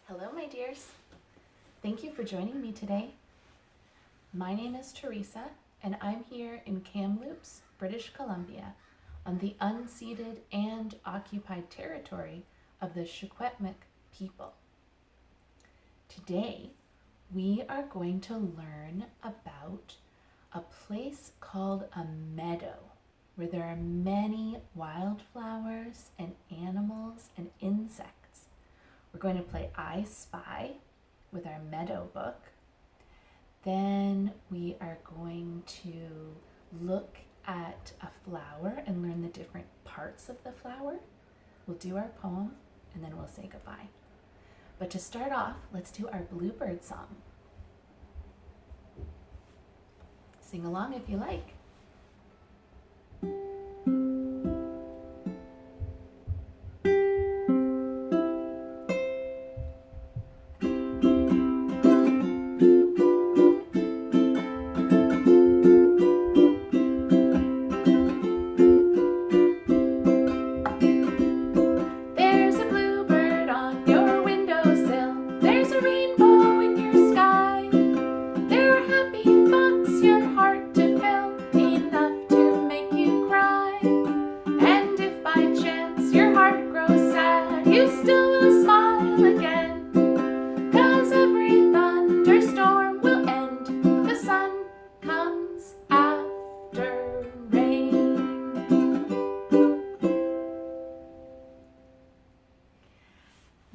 Hello, my dears. Thank you for joining me today. My name is Teresa, and I'm here in Kamloops, British Columbia, on the unceded and occupied territory of the Secwepemc people. Today, we are going to learn about a place called a meadow, where there are many wildflowers and animals and insects. We're going to play I Spy with our meadow book. Then we are going to look at a flower and learn the different parts of the flower. We'll do our poem and then we'll say goodbye. But to start off, let's do our bluebird song. Sing along if you like.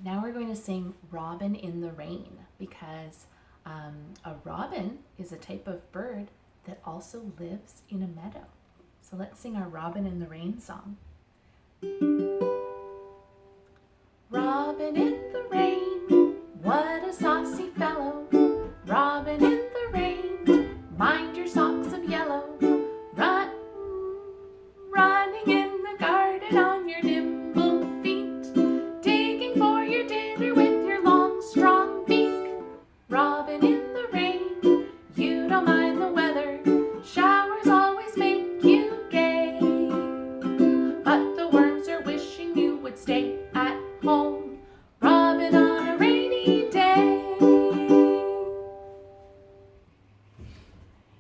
Now we're going to sing Robin in the Rain because a robin is a type of bird that also lives in a meadow. So let's sing our Robin in the Rain song. Robin in the rain, what a saucy fellow. Robin in the rain, mind your socks of yellow. Running in the garden on your nimble feet, digging for your dinner with your long, strong beak. Robin in the rain, you don't mind the weather, showers always make you gay. But the worms are wishing you would stay at home, Robin on a rainy day.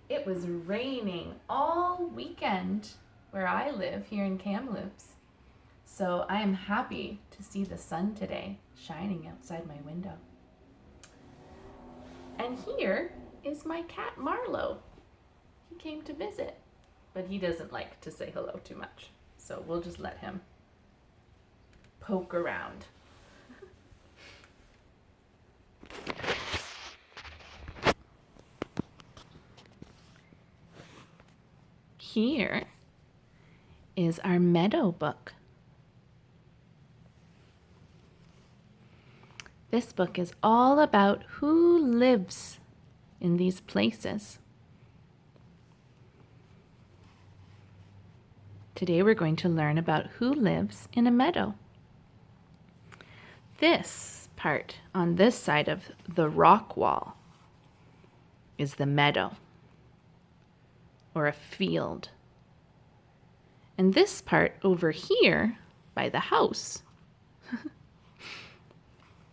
It was raining all weekend where I live here in Kamloops. So I am happy to see the sun today shining outside my window. And here is my cat Marlo. He came to visit, but he doesn't like to say hello too much. So we'll just let him poke around. Here is our meadow book. This book is all about who lives in these places. Today we're going to learn about who lives in a meadow. This part on this side of the rock wall is the meadow, or a field. And this part over here by the house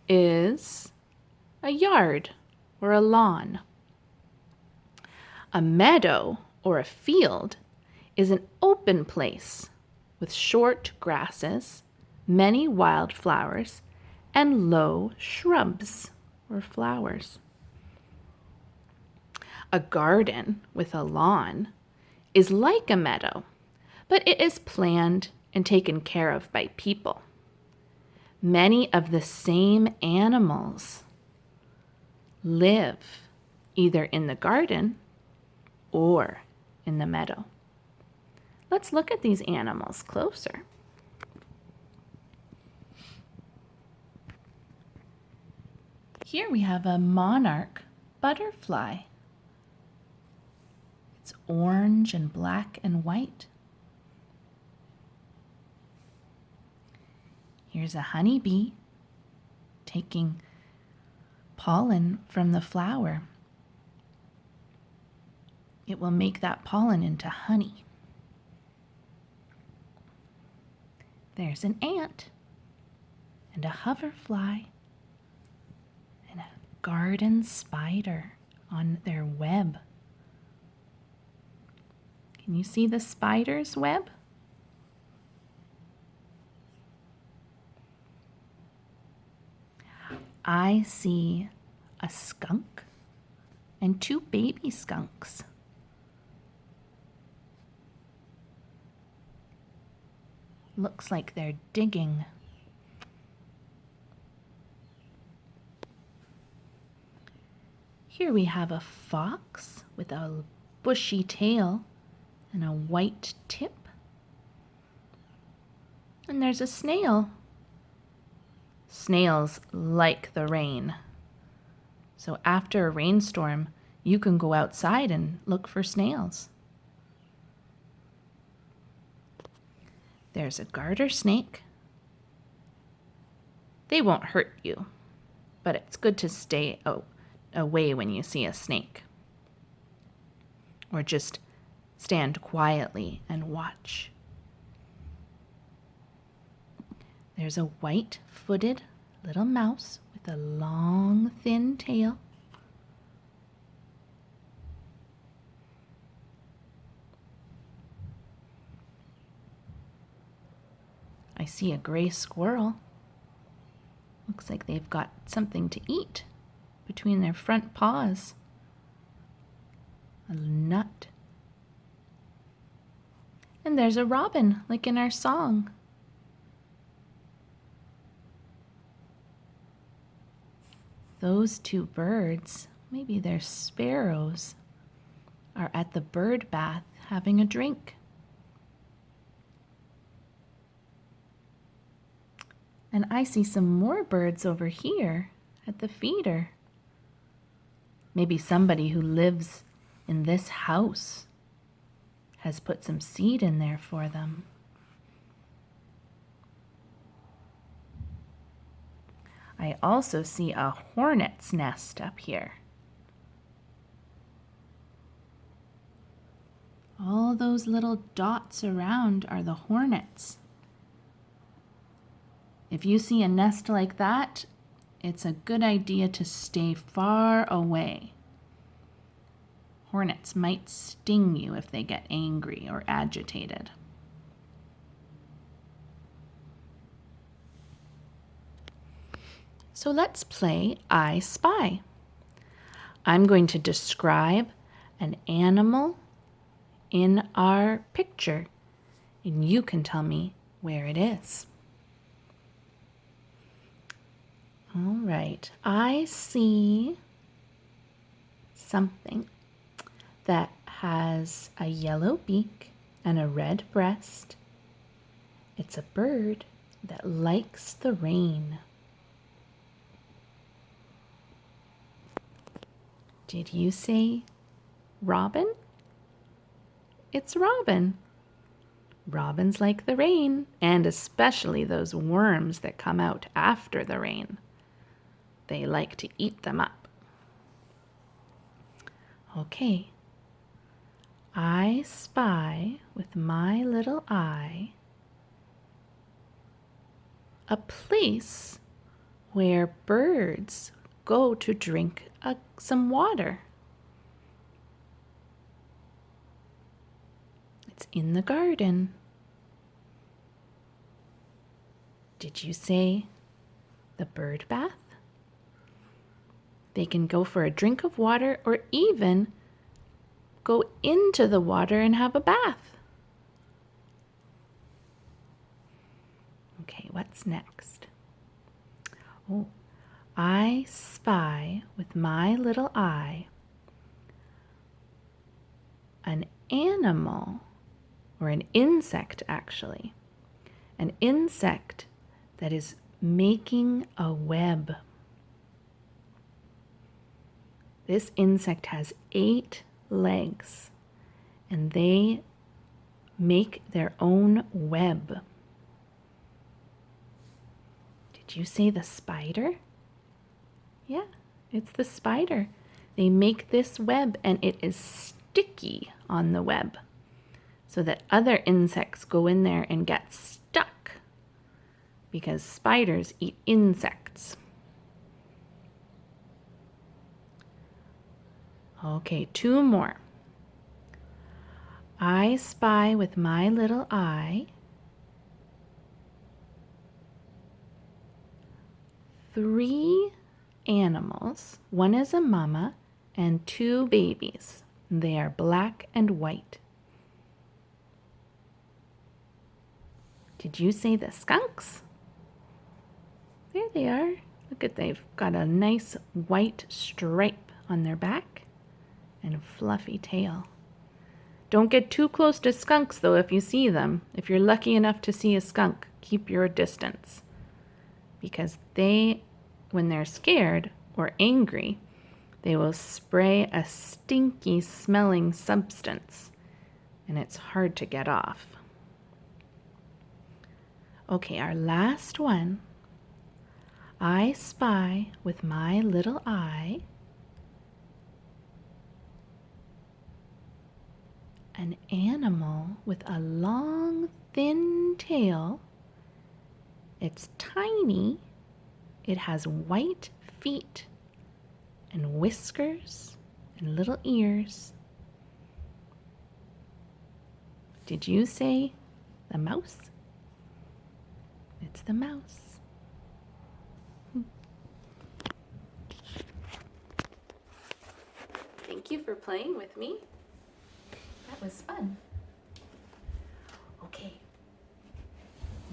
is a yard or a lawn. A meadow or a field is an open place with short grasses, many wildflowers, and low shrubs or flowers. A garden with a lawn is like a meadow, but it is planned and taken care of by people. Many of the same animals live either in the garden or in the meadow. Let's look at these animals closer. Here we have a monarch butterfly. It's orange and black and white. Here's a honeybee taking pollen from the flower. It will make that pollen into honey. There's an ant and a hoverfly garden spider on their web. Can you see the spider's web? I see a skunk and two baby skunks. Looks like they're digging. Here we have a fox with a bushy tail and a white tip. And there's a snail. Snails like the rain. So after a rainstorm, you can go outside and look for snails. There's a garter snake. They won't hurt you, but it's good to stay away when you see a snake. Or just stand quietly and watch. There's a white-footed little mouse with a long, thin tail. I see a gray squirrel. Looks like they've got something to eat between their front paws. A nut. And there's a robin, like in our song. Those two birds, maybe they're sparrows, are at the bird bath having a drink. And I see some more birds over here at the feeder. Maybe somebody who lives in this house has put some seed in there for them. I also see a hornet's nest up here. All those little dots around are the hornets. If you see a nest like that, it's a good idea to stay far away. Hornets might sting you if they get angry or agitated. So let's play I Spy. I'm going to describe an animal in our picture, and you can tell me where it is. All right, I see something that has a yellow beak and a red breast. It's a bird that likes the rain. Did you say robin? It's robin. Robins like the rain, and especially those worms that come out after the rain. They like to eat them up. Okay. I spy with my little eye a place where birds go to drink some water. It's in the garden. Did you say the bird bath? They can go for a drink of water or even go into the water and have a bath. Okay, what's next? Oh, I spy with my little eye an animal, or an insect actually, an insect that is making a web. This insect has 8 legs, and they make their own web. Did you say the spider? Yeah, it's the spider. They make this web, and it is sticky on the web so that other insects go in there and get stuck, because spiders eat insects. Okay, two more. I spy with my little eye three animals. One is a mama and two babies. They are black and white. Did you say the skunks? There they are. Look at, they've got a nice white stripe on their back and a fluffy tail. Don't get too close to skunks though if you see them. If you're lucky enough to see a skunk, keep your distance. Because when they're scared or angry, they will spray a stinky smelling substance, and it's hard to get off. Okay, our last one. I spy with my little eye an animal with a long, thin tail. It's tiny. It has white feet and whiskers and little ears. Did you say the mouse? It's the mouse. Thank you for playing with me. That was fun. Okay,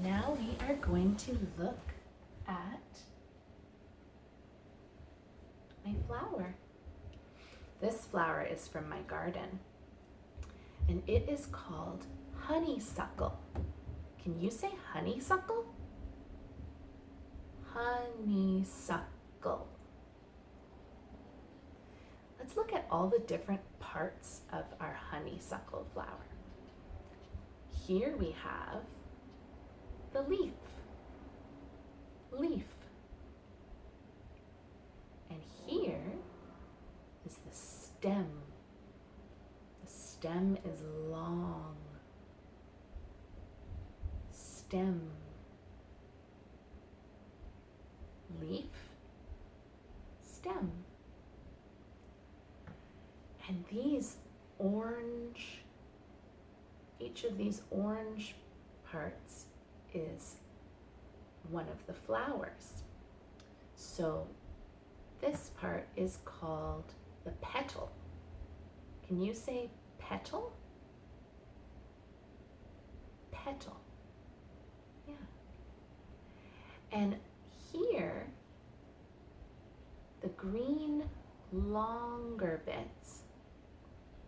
now we are going to look at my flower. This flower is from my garden, and it is called honeysuckle. Can you say honeysuckle? Honeysuckle. Let's look at all the different parts of our honeysuckle flower. Here we have the leaf. And here is the stem. The stem is long. Stem. Leaf. Stem. And each of these orange parts is one of the flowers. So this part is called the petal. Can you say petal? Petal. Yeah. And here, the green longer bits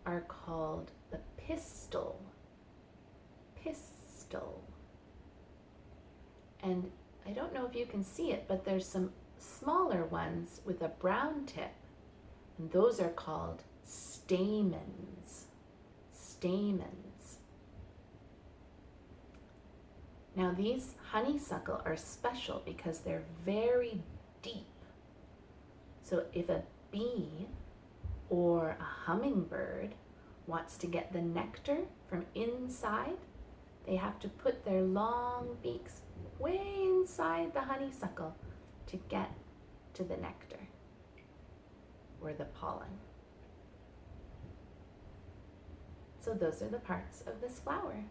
are called the pistil. Pistil. And I don't know if you can see it, but there's some smaller ones with a brown tip, and those are called stamens. Stamens. Now these honeysuckle are special because they're very deep. So if a bee or a hummingbird wants to get the nectar from inside, they have to put their long beaks way inside the honeysuckle to get to the nectar or the pollen. So those are the parts of this flower.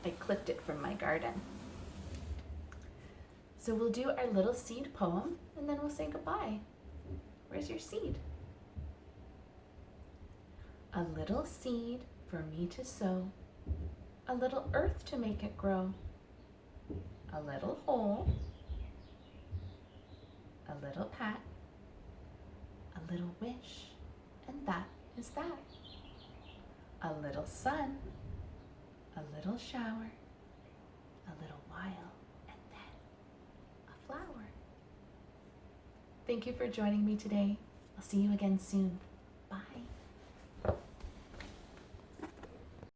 I clipped it from my garden. So we'll do our little seed poem and then we'll say goodbye. Where's your seed? A little seed for me to sow, a little earth to make it grow, a little hole, a little pat, a little wish, and that is that. A little sun, a little shower, a little while, and then a flower. Thank you for joining me today. I'll see you again soon.